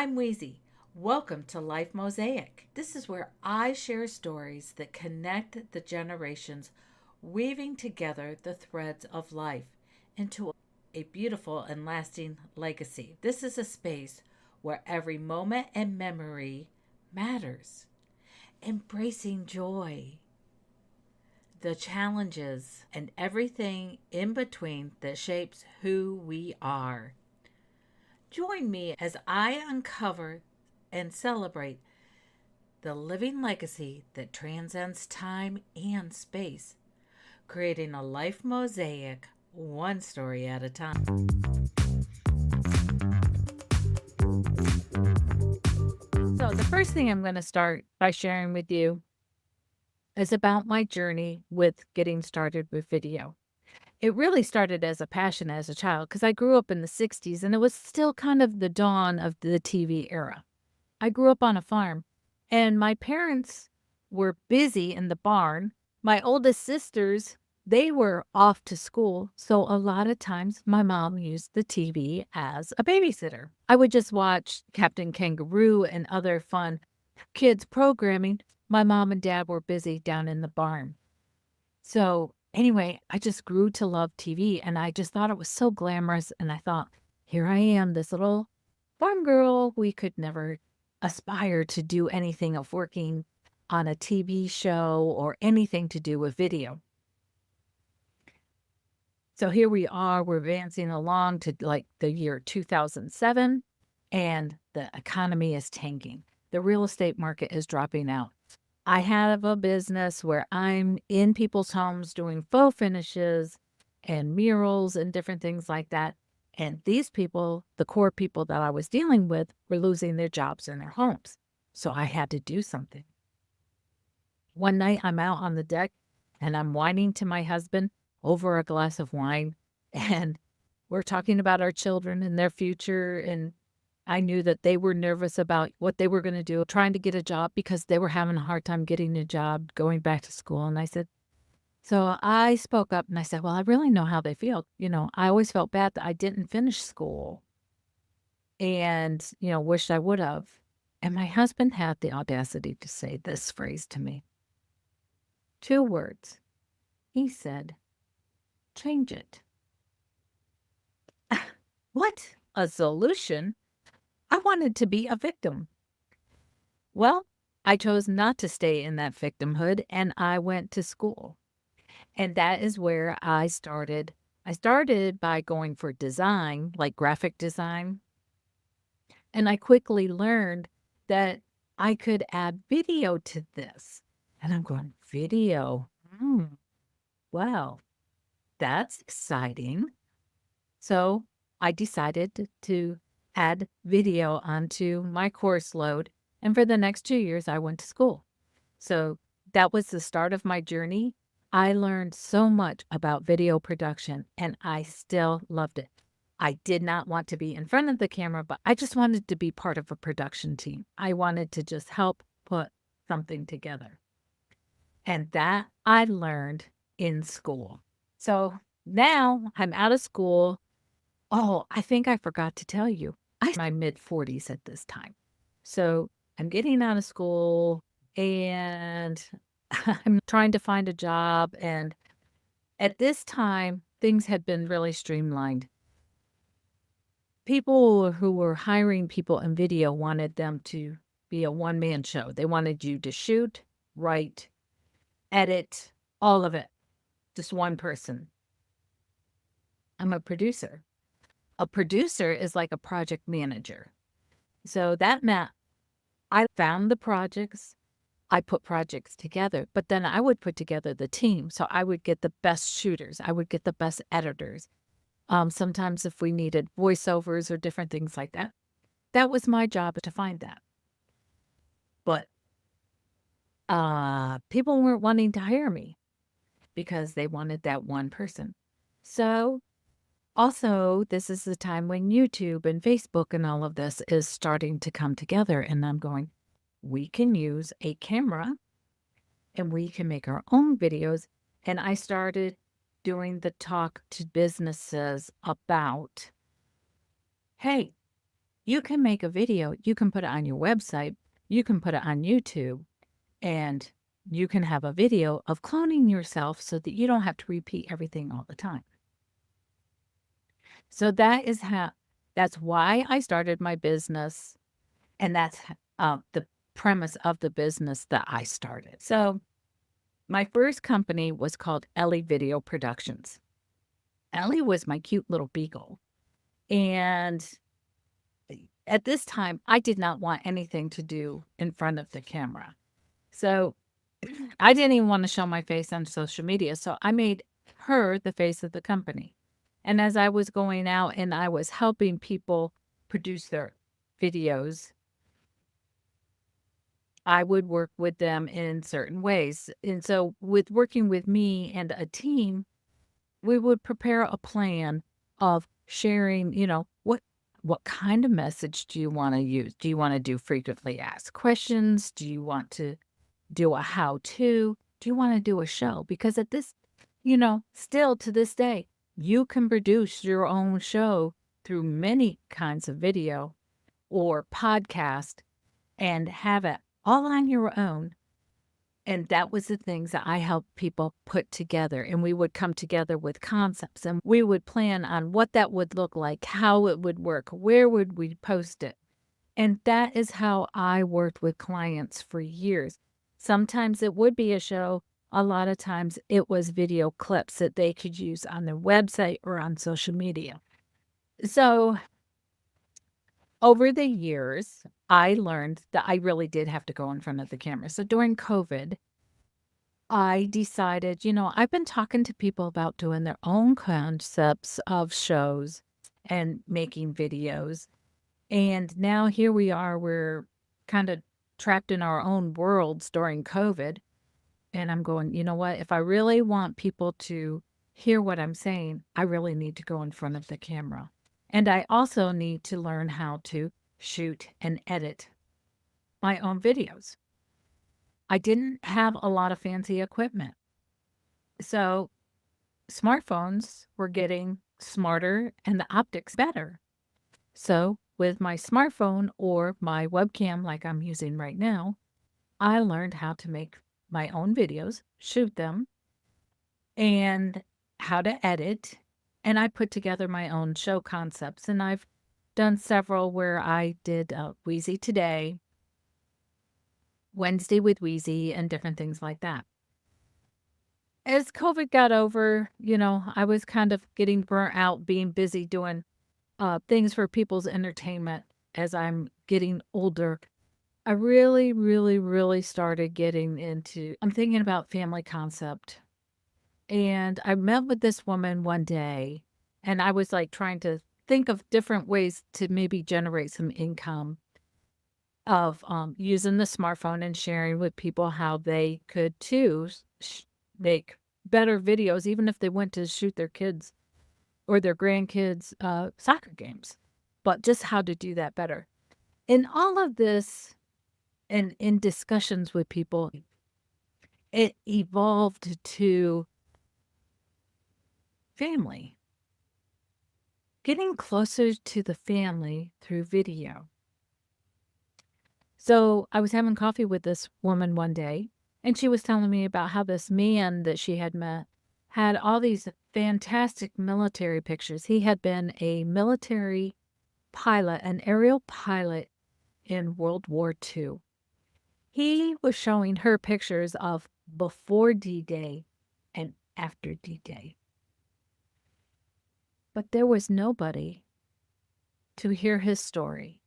I'm Weezy. Welcome to Life Mosaic. This is where I share stories that connect the generations, weaving together the threads of life into a beautiful and lasting legacy. This is a space where every moment and memory matters, embracing joy, the challenges, and everything in between that shapes who we are. Join me as I uncover and celebrate the living legacy that transcends time and space, creating a life mosaic one story at a time. So, the first thing I'm going to start by sharing with you is about my journey with getting started with video. It really started as a passion as a child because I grew up in the 60s and it was still kind of the dawn of the TV era. I grew up on a farm, and my parents were busy in the barn. My oldest sisters, they were off to school, so a lot of times my mom used the TV as a babysitter. I would just watch Captain Kangaroo and other fun kids programming. My mom and dad were busy down in the barn. So, anyway, I just grew to love TV, and I just thought it was so glamorous, and I thought, "Here I am, this little farm girl." We could never aspire to do anything of working on a TV show or anything to do with video. So here we are, we're advancing along to, like, the year 2007, and the economy is tanking. The real estate market is dropping out. I have a business where I'm in people's homes doing faux finishes and murals and different things like that. And these people, the core people that I was dealing with, were losing their jobs and their homes. So I had to do something. One night I'm out on the deck and I'm whining to my husband over a glass of wine. And we're talking about our children and their future. And I knew that they were nervous about what they were going to do, trying to get a job because they were having a hard time getting a job, going back to school. And I said, so I spoke up and I said, well, I really know how they feel. I always felt bad that I didn't finish school and, wished I would have. And my husband had the audacity to say this phrase to me. 2 words. He said, change it. What? A solution? I wanted to be a victim. Well, I chose not to stay in that victimhood and I went to school. And that is where I started. I started by going for design, like graphic design. And I quickly learned that I could add video to this. And I'm going, video? Wow, that's exciting. So I decided to add video onto my course load. And for the next 2 years, I went to school. So that was the start of my journey. I learned so much about video production and I still loved it. I did not want to be in front of the camera, but I just wanted to be part of a production team. I wanted to just help put something together. And that I learned in school. So now I'm out of school. Oh, I think I forgot to tell you. I'm in my mid-40s at this time. So I'm getting out of school and I'm trying to find a job. And at this time, things had been really streamlined. People who were hiring people in video wanted them to be a one-man show. They wanted you to shoot, write, edit, all of it. Just one person. I'm a producer. A producer is like a project manager. So that meant I found the projects, I put projects together, but then I would put together the team. So I would get the best shooters, I would get the best editors. Sometimes if we needed voiceovers or different things like that, that was my job to find that. But people weren't wanting to hire me because they wanted that one person. So also, this is the time when YouTube and Facebook and all of this is starting to come together. And I'm going, we can use a camera and we can make our own videos. And I started doing the talk to businesses about, hey, You can make a video, you can put it on your website, you can put it on YouTube, and you can have a video of cloning yourself so that you don't have to repeat everything all the time. So that's why I started my business, and that's the premise of the business that I started. So my first company was called Ellie Video Productions. Ellie was my cute little beagle. And at this time, I did not want anything to do in front of the camera. So I didn't even want to show my face on social media. So I made her the face of the company. And as I was going out and I was helping people produce their videos, I would work with them in certain ways. And so, with working with me and a team, we would prepare a plan of sharing, what kind of message do you want to use? Do you want to do frequently asked questions? Do you want to do a how to? Do you want to do a show? Because at this, still to this day, you can produce your own show through many kinds of video or podcast and have it all on your own. And that was the things that I helped people put together. And we would come together with concepts and we would plan on what that would look like, how it would work, where would we post it. And that is how I worked with clients for years. Sometimes it would be a show. A lot of times it was video clips that they could use on their website or on social media. So over the years, I learned that I really did have to go in front of the camera. So during COVID, I decided, I've been talking to people about doing their own concepts of shows and making videos. And now here we are, we're kind of trapped in our own worlds during COVID. And I'm going, you know what? If I really want people to hear what I'm saying, I really need to go in front of the camera. And I also need to learn how to shoot and edit my own videos. I didn't have a lot of fancy equipment. So smartphones were getting smarter and the optics better. So with my smartphone or my webcam like I'm using right now, I learned how to make my own videos, shoot them, and how to edit. And I put together my own show concepts. And I've done several where I did Weezy Today, Wednesday with Weezy, and different things like that. As COVID got over, I was kind of getting burnt out being busy doing things for people's entertainment as I'm getting older. I really, really, really started getting into, I'm thinking about family concept. And I met with this woman one day, and I was like trying to think of different ways to maybe generate some income of using the smartphone and sharing with people how they could too make better videos, even if they went to shoot their kids or their grandkids' soccer games, but just how to do that better. In all of this, and in discussions with people, it evolved to family, getting closer to the family through video. So I was having coffee with this woman one day, and she was telling me about how this man that she had met had all these fantastic military pictures. He had been a military pilot, an aerial pilot in World War II. He was showing her pictures of before D-Day and after D-Day. But there was nobody to hear his story.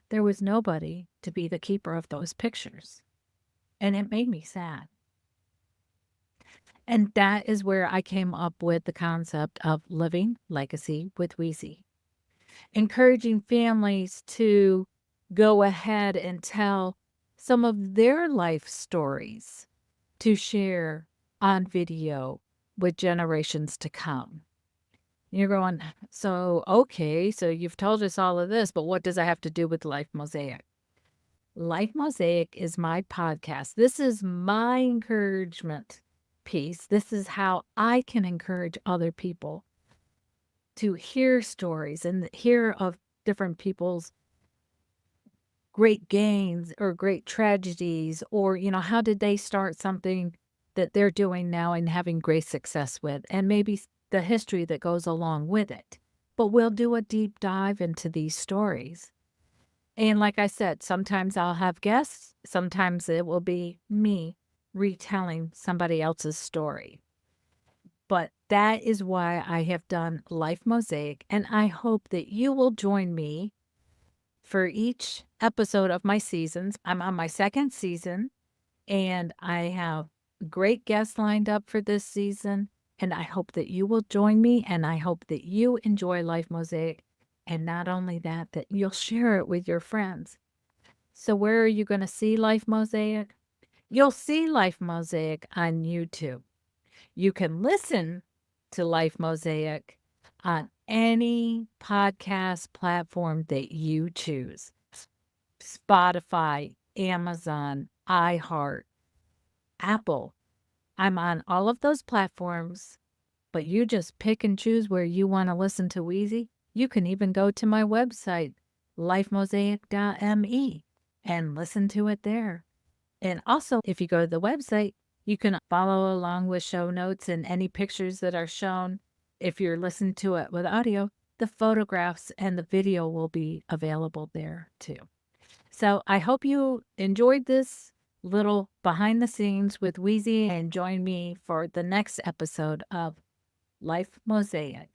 There was nobody to be the keeper of those pictures. And it made me sad. And that is where I came up with the concept of living legacy with Weezy, encouraging families to go ahead and tell some of their life stories to share on video with generations to come. You're going, so, okay, so you've told us all of this, but what does that have to do with Life Mosaic? Life Mosaic is my podcast. This is my encouragement piece. This is how I can encourage other people to hear stories and hear of different people's great gains or great tragedies, or, how did they start something that they're doing now and having great success with, and maybe the history that goes along with it. But we'll do a deep dive into these stories. And like I said, sometimes I'll have guests, sometimes it will be me retelling somebody else's story. But that is why I have done Life Mosaic, and I hope that you will join me for each episode of my seasons. I'm on my second season, and I have great guests lined up for this season. And I hope that you will join me, and I hope that you enjoy Life Mosaic. And not only that, that you'll share it with your friends. So, where are you going to see Life Mosaic? You'll see Life Mosaic on YouTube. You can listen to Life Mosaic on any podcast platform that you choose. Spotify, Amazon, iHeart, Apple. I'm on all of those platforms, but you just pick and choose where you want to listen to Weezy. You can even go to my website, lifemosaic.me, and listen to it there. And also, if you go to the website, you can follow along with show notes and any pictures that are shown. If you're listening to it with audio, the photographs and the video will be available there too. So I hope you enjoyed this little behind the scenes with Weezy, and join me for the next episode of Life Mosaic.